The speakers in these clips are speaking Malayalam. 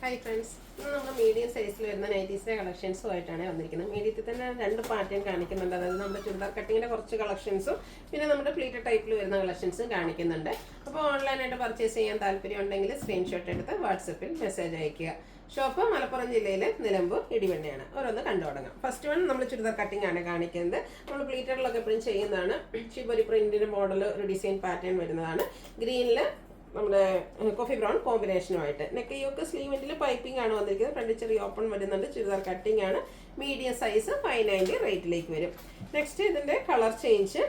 ഹായ് ഫ്രണ്ട്സ്, ഇന്ന് നമ്മൾ മീഡിയം സൈസിൽ വരുന്ന നൈറ്റീസിൻ്റെ കളക്ഷൻസുമായിട്ടാണ് വന്നിരിക്കുന്നത്. മീഡിയത്തിൽ തന്നെ രണ്ട് പാറ്റേൺ കാണിക്കുന്നുണ്ട്. അതായത് നമ്മുടെ ചുരിദാർ കട്ടിങ്ങിൻ്റെ കുറച്ച് കളക്ഷൻസും പിന്നെ നമ്മുടെ പ്ലീറ്റഡ് ടൈപ്പിൽ വരുന്ന കളക്ഷൻസും കാണിക്കുന്നുണ്ട്. അപ്പോൾ ഓൺലൈനായിട്ട് പർച്ചേസ് ചെയ്യാൻ താല്പര്യം ഉണ്ടെങ്കിൽ സ്ക്രീൻഷോട്ട് എടുത്ത് വാട്സപ്പിൽ മെസ്സേജ് അയയ്ക്കുക. ഷോപ്പ് മലപ്പുറം ജില്ലയിലെ നിലമ്പൂർ ഇടിവണ്ണയാണ്. ഓരോന്ന് കണ്ടു തുടങ്ങാം. ഫസ്റ്റ് വൺ നമ്മൾ ചുരിദാർ കട്ടിംഗ് ആണ് കാണിക്കുന്നത്. നമ്മൾ പ്ലീറ്റഡിലൊക്കെ എപ്പോഴും ചെയ്യുന്നതാണ്. ഷിബോരി പ്രിന്റിൻ്റെ മോഡൽ ഒരു ഡിസൈൻ പാറ്റേൺ വരുന്നതാണ്. ഗ്രീനിൽ നമ്മുടെ കോഫി ബ്രൗൺ കോമ്പിനേഷനുമായിട്ട് നെക്ക് യോക്ക് സ്ലീവിൻ്റെ പൈപ്പിംഗ് ആണ് വന്നിരിക്കുന്നത്. ഫ്രണ്ട് ചെറിയ ഓപ്പൺ വരുന്നുണ്ട്. ചുരിദാർ കട്ടിംഗ് ആണ്. മീഡിയം സൈസ് 590 റേറ്റിലേക്ക് വരും. നെക്സ്റ്റ് ഇതിൻ്റെ കളർ ചേഞ്ച്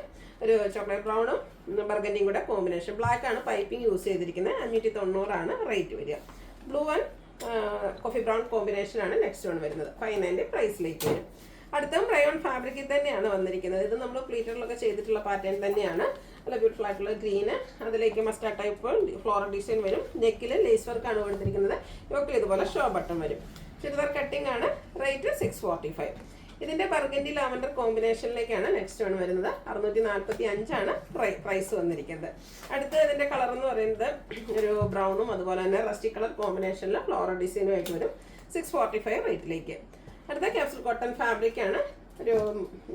ഒരു ചോക്ലേറ്റ് ബ്രൗണും ബർഗൻഡിയും കൂടെ കോമ്പിനേഷൻ. ബ്ലാക്ക് ആണ് പൈപ്പിംഗ് യൂസ് ചെയ്തിരിക്കുന്നത്. 590 ആണ് റേറ്റ് വരിക. ബ്ലൂ ആൻഡ് കോഫി ബ്രൗൺ കോമ്പിനേഷനാണ് നെക്സ്റ്റ് വൺ വരുന്നത്. 590 പ്രൈസിലേക്ക് വരും. അടുത്ത റയോൺ ഫാബ്രിക്കിൽ തന്നെയാണ് വന്നിരിക്കുന്നത്. ഇത് നമ്മൾ പ്ലീറ്ററിലൊക്കെ ചെയ്തിട്ടുള്ള പാറ്റേൺ തന്നെയാണ്. നല്ല ബ്യൂട്ടിഫുൾ ആയിട്ടുള്ള ഗ്രീന്, അതിലേക്ക് മസ്റ്റാർഡ് ടൈപ്പ് ഫ്ലോറൽ ഡിസൈൻ വരും. നെക്കിൽ ലേസ് വർക്കാണ് കൊടുത്തിരിക്കുന്നത്. യോക്കിൽ ഇതുപോലെ ഷോ ബട്ടൺ വരും. ചുരിദാർ കട്ടിംഗ് ആണ്. റേറ്റ് 645. ഇതിൻ്റെ ബർഗൻഡി ലാവൻഡർ കോമ്പിനേഷനിലേക്കാണ് നെക്സ്റ്റ് വൺ വരുന്നത്. 645 ആണ് പ്രൈസ് വന്നിരിക്കുന്നത്. അടുത്ത ഇതിൻ്റെ കളർ എന്ന് പറയുന്നത് ഒരു ബ്രൗണും അതുപോലെ തന്നെ റസ്റ്റി കളർ കോമ്പിനേഷനിൽ ഫ്ലോറൽ ഡിസൈനും ആയിട്ട് വരും. 645 റേറ്റിലേക്ക്. അടുത്ത ക്യാപ്സൂൾ കോട്ടൺ ഫാബ്രിക് ആണ്. ഒരു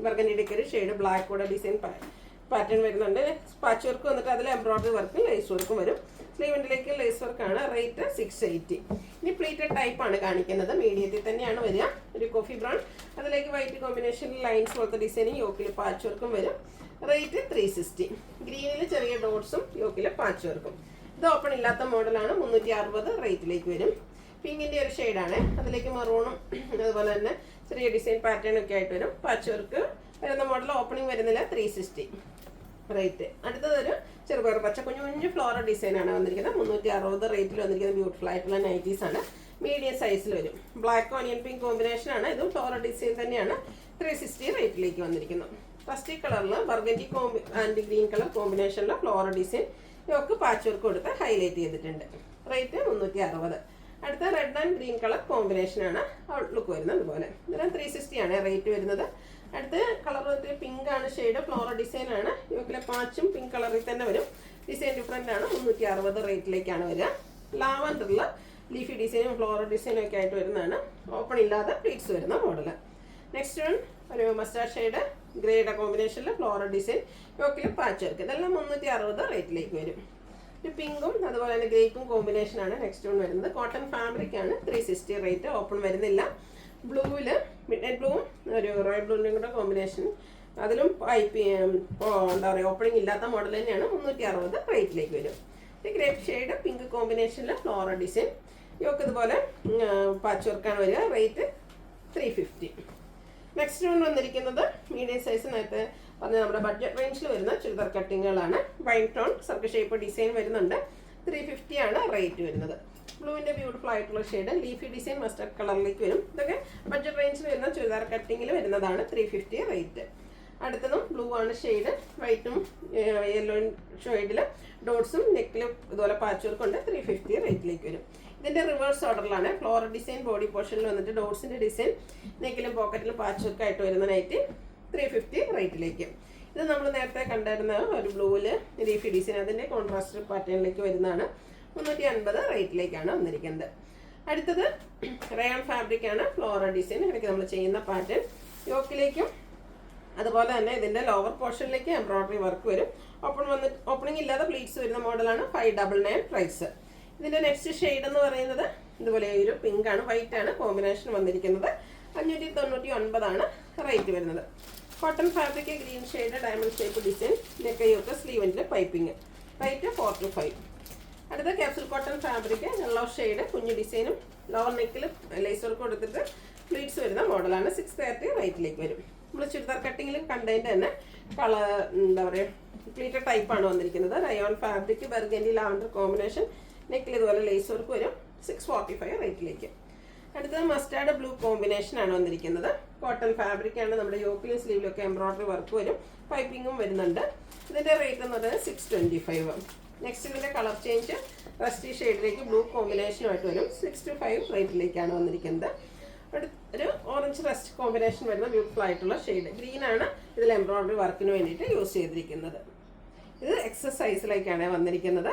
ബർഗൻഡിയുടെ ഒരു ഷെയ്ഡ് ബ്ലാക്ക് കൂടെ ഡിസൈൻ പാറ്റേൺ വരുന്നുണ്ട്. പാച്ച് വർക്ക് വന്നിട്ട് അതിൽ എംബ്രോയിഡറി വർക്കും ലേസ് വർക്കും വരും. സ്ലീവിൻ്റിലേക്ക് ലേസ് വർക്കാണ്. റേറ്റ് 680. ഇനി പ്ലീറ്റഡ് ടൈപ്പ് ആണ് കാണിക്കുന്നത്. മീഡിയത്തിൽ തന്നെയാണ് വരിക. ഒരു കോഫി ബ്രൗൺ, അതിലേക്ക് വൈറ്റ് കോമ്പിനേഷനിൽ ലൈൻസ് പോലത്തെ ഡിസൈനും യോക്കിൽ പാച്ച് വർക്കും വരും. റേറ്റ് 360. ഗ്രീനിൽ ചെറിയ ഡോട്ട്സും യോക്കിൽ പാച്ച് വർക്കും. ഇത് ഓപ്പൺ ഇല്ലാത്ത മോഡലാണ്. 360 റേറ്റിലേക്ക് വരും. പിങ്കിൻ്റെ ഒരു ഷെയ്ഡാണ്. അതിലേക്ക് മെറൂണും അതുപോലെ തന്നെ ചെറിയ ഡിസൈൻ പാറ്റേൺ ഒക്കെ ആയിട്ട് വരും. പാച്ച് വർക്ക് വരുന്ന മോഡൽ. ഓപ്പണിംഗ് വരുന്നില്ല. 360 റേറ്റ്. അടുത്തതൊരു ചെറുപയർ പച്ച കുഞ്ഞു കുഞ്ഞു ഫ്ലോറൽ ഡിസൈനാണ് വന്നിരിക്കുന്നത്. 360 റേറ്റിൽ വന്നിരിക്കുന്നത്. ബ്യൂട്ടിഫുൾ ആയിട്ടുള്ള നൈറ്റീസ് ആണ്. മീഡിയം സൈസിൽ വരും. ബ്ലാക്ക് ഓണിയൻ പിങ്ക് കോമ്പിനേഷൻ ആണ്. ഇതും ഫ്ലോറൽ ഡിസൈൻ തന്നെയാണ്. 360 റേറ്റിലേക്ക് വന്നിരിക്കുന്നു. ഫസ്റ്റ് കളറിൽ ബർഗൻഡി ആൻഡ് ഗ്രീൻ കളർ കോമ്പിനേഷനിൽ ഫ്ലോറൽ ഡിസൈൻ ഒക്കെ പാച്ച് വർക്ക് കൊടുത്ത് ഹൈലൈറ്റ് ചെയ്തിട്ടുണ്ട്. റേറ്റ് 360. അടുത്ത റെഡ് ആൻഡ് ഗ്രീൻ കളർ കോമ്പിനേഷനാണ് ഔട്ട്ലുക്ക് വരുന്നത്. അതുപോലെ ഇതിന് 360 ആണ് റേറ്റ് വരുന്നത്. അടുത്ത കളർ പിങ്ക് ആണ് ഷെയ്ഡ്. ഫ്ലോറൽ ഡിസൈൻ ആണ്. യോക്കിലെ പാച്ചും പിങ്ക് കളറിൽ തന്നെ വരും. ഡിസൈൻ ഡിഫറെൻ്റ് ആണ്. 360 റേറ്റിലേക്കാണ് വരിക. ലാവൻഡറിൽ ലീഫി ഡിസൈനും ഫ്ലോറൽ ഡിസൈനും ഒക്കെ ആയിട്ട് വരുന്നതാണ്. ഓപ്പൺ ഇല്ലാതെ പ്ലീറ്റ്സ് വരുന്ന മോഡൽ. നെക്സ്റ്റ് വൺ ഒരു മസ്റ്റാർഡ് ഷെയ്ഡ് ഗ്രേയുടെ കോമ്പിനേഷനിൽ ഫ്ലോറൽ ഡിസൈൻ യോക്കിൽ പാച്ച് വർക്ക്. ഇതെല്ലാം 360 റേറ്റിലേക്ക് വരും. ഒരു പിങ്കും അതുപോലെ തന്നെ ഗ്രേപ്പും കോമ്പിനേഷനാണ് നെക്സ്റ്റ് വൺ വരുന്നത്. കോട്ടൺ ഫാബ്രിക് ആണ്. 360 റേറ്റ്. ഓപ്പൺ വരുന്നില്ല. ബ്ലൂവിൽ മിഡ് നൈറ്റ് ബ്ലൂവും ഒരു റോയൽ ബ്ലൂവിൻ്റെയും കൂടെ കോമ്പിനേഷൻ. അതിലും എന്താ പറയുക ഓപ്പണിംഗ് ഇല്ലാത്ത മോഡൽ തന്നെയാണ്. 360 റേറ്റിലേക്ക് വരും. ഗ്രേപ്പ് ഷെയ്ഡ് പിങ്ക് കോമ്പിനേഷനിൽ ഫ്ലോറൽ ഡിസൈൻ യോക്ക് ഇതുപോലെ പാച്ച് വർക്കാണ് വരിക. റേറ്റ് 350. നെക്സ്റ്റ് വൺ വന്നിരിക്കുന്നത് മീഡിയം സൈസ്. നേരത്തെ പറഞ്ഞ നമ്മുടെ ബഡ്ജറ്റ് റേഞ്ചിൽ വരുന്ന ചുരിദാർ കട്ടിങ്ങുകളാണ്. Wine tone circle shape design വരുന്നുണ്ട്. 350 ആണ് റേറ്റ് വരുന്നത്. ബ്ലൂവിൻ്റെ ബ്യൂട്ടിഫുൾ ആയിട്ടുള്ള ഷെയ്ഡ് ലീഫി ഡിസൈൻ മസ്റ്റർഡ് കളറിലേക്ക് വരും. ഇതൊക്കെ ബഡ്ജറ്റ് റേഞ്ചിൽ വരുന്ന ചുരിദാർ കട്ടിങ്ങിൽ വരുന്നതാണ്. 350 റേറ്റ്. അടുത്തതും ബ്ലൂ ആണ് ഷെയ്ഡ്. വൈറ്റും യെല്ലോ ഷെയ്ഡിൽ ഡോട്ട്സും നെക്കിലും ഇതുപോലെ പാച്ച് വർക്ക് ഉണ്ട്. 350 റേറ്റിലേക്ക് വരും. ഇതിൻ്റെ റിവേഴ്സ് ഓർഡറിലാണ്. ഫ്ലോറൽ ഡിസൈൻ ബോഡി പോർഷനിൽ വന്നിട്ട് ഡോട്ട്സിൻ്റെ ഡിസൈൻ നെക്കിലും പോക്കറ്റിലും പാച്ച് വർക്ക് ആയിട്ട് വരുന്ന നൈറ്റ് 350 റേറ്റിലേക്ക്. ഇത് നമ്മൾ നേരത്തെ കണ്ടായിരുന്ന ഒരു ബ്ലൂവിൽ ലീഫി ഡിസൈൻ അതിൻ്റെ കോൺട്രാസ്റ്റ് പാറ്റേണിലേക്ക് വരുന്നതാണ്. 350 റേറ്റിലേക്കാണ് വന്നിരിക്കുന്നത്. അടുത്തത് റയോൺ ഫാബ്രിക് ആണ്. ഫ്ലോറൽ ഡിസൈൻ ഇടയ്ക്ക് നമ്മൾ ചെയ്യുന്ന പാറ്റേൺ. യോക്കിലേക്കും അതുപോലെ തന്നെ ഇതിൻ്റെ ലോവർ പോർഷനിലേക്ക് എംബ്രോയിഡറി വർക്ക് വരും. ഓപ്പണിംഗ് ഇല്ലാതെ പ്ലീറ്റ്സ് വരുന്ന മോഡലാണ്. 599 പ്രൈസ്. ഇതിൻ്റെ നെക്സ്റ്റ് ഷെയ്ഡ് എന്ന് പറയുന്നത് ഇതുപോലെ ഒരു പിങ്ക് ആണ്. വൈറ്റ് ആണ് കോമ്പിനേഷൻ വന്നിരിക്കുന്നത്. 599 ആണ് റേറ്റ് വരുന്നത്. Cotton fabric green shade diamond shape design നെക്കയൊക്കെ സ്ലീവിൻ്റെ പൈപ്പിംഗ്. റേറ്റ് 425. അടുത്ത capsule cotton fabric yellow shade കുഞ്ഞു ഡിസൈനും ലോവർ നെക്കിൽ ലേസ് വർക്ക് കൊടുത്തിട്ട് പ്ലീറ്റ്സ് വരുന്ന മോഡലാണ്. 630 റേറ്റിലേക്ക് വരും. നമ്മൾ ചുരിദാർ കട്ടിങ്ങിലും കണ്ടതിൻ്റെ തന്നെ കളർ എന്താ പറയുക പ്ലീറ്റഡ് ടൈപ്പാണ് വന്നിരിക്കുന്നത്. Rayon fabric burgundy lavender combination നെക്കിൽ ഇതുപോലെ ലേസ് വർക്ക് വരും. 645 റേറ്റിലേക്ക്. അടുത്തത് മസ്റ്റാർഡ് ബ്ലൂ കോമ്പിനേഷനാണ് വന്നിരിക്കുന്നത്. കോട്ടൺ ഫാബ്രിക് ആണ്. നമ്മുടെ യോക്കിലും സ്ലീവിലും ഒക്കെ എംബ്രോയിഡറി വർക്ക് വരും. പൈപ്പിങ്ങും വരുന്നുണ്ട്. ഇതിൻ്റെ റേറ്റ് എന്ന് പറയുന്നത് 625. നെക്സ്റ്റ് ഇതിൻ്റെ കളർ ചേഞ്ച് റസ്റ്റി ഷെയ്ഡിലേക്ക് ബ്ലൂ കോമ്പിനേഷനുമായിട്ട് വരും. 625 റേറ്റിലേക്കാണ് വന്നിരിക്കുന്നത്. ഒരു ഓറഞ്ച് റസ്റ്റ് കോമ്പിനേഷൻ വരുന്ന ബ്യൂട്ടിഫുൾ ആയിട്ടുള്ള ഷെയ്ഡ് ഗ്രീൻ ആണ് ഇതിൽ എംബ്രോയിഡറി വർക്കിന് വേണ്ടിയിട്ട് യൂസ് ചെയ്തിരിക്കുന്നത്. ഇത് എക്സസ് സൈസിലേക്കാണ് വന്നിരിക്കുന്നത്.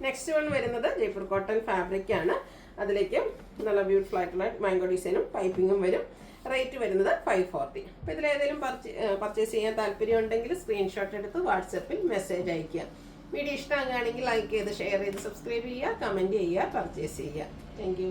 നെക്സ്റ്റ് വൺ വരുന്നത് ജയ്പൂർ കോട്ടൺ ഫാബ്രിക് ആണ്. അതിലേക്ക് നല്ല ബ്യൂട്ടിഫുൾ ആയിട്ടുള്ള മാംഗോ ഡിസൈനും പൈപ്പിങ്ങും വരും. റേറ്റ് വരുന്നത് 540. അപ്പോൾ ഇതിലേതെങ്കിലും പർച്ചേസ് ചെയ്യാൻ താല്പര്യം ഉണ്ടെങ്കിൽ സ്ക്രീൻഷോട്ട് എടുത്ത് വാട്സപ്പിൽ മെസ്സേജ് അയയ്ക്കുക. വീഡിയോ ഇഷ്ടമാകുകയാണെങ്കിൽ ലൈക്ക് ചെയ്ത് ഷെയർ ചെയ്ത് സബ്സ്ക്രൈബ് ചെയ്യുക, കമൻറ്റ് ചെയ്യുക, പർച്ചേസ് ചെയ്യുക. താങ്ക്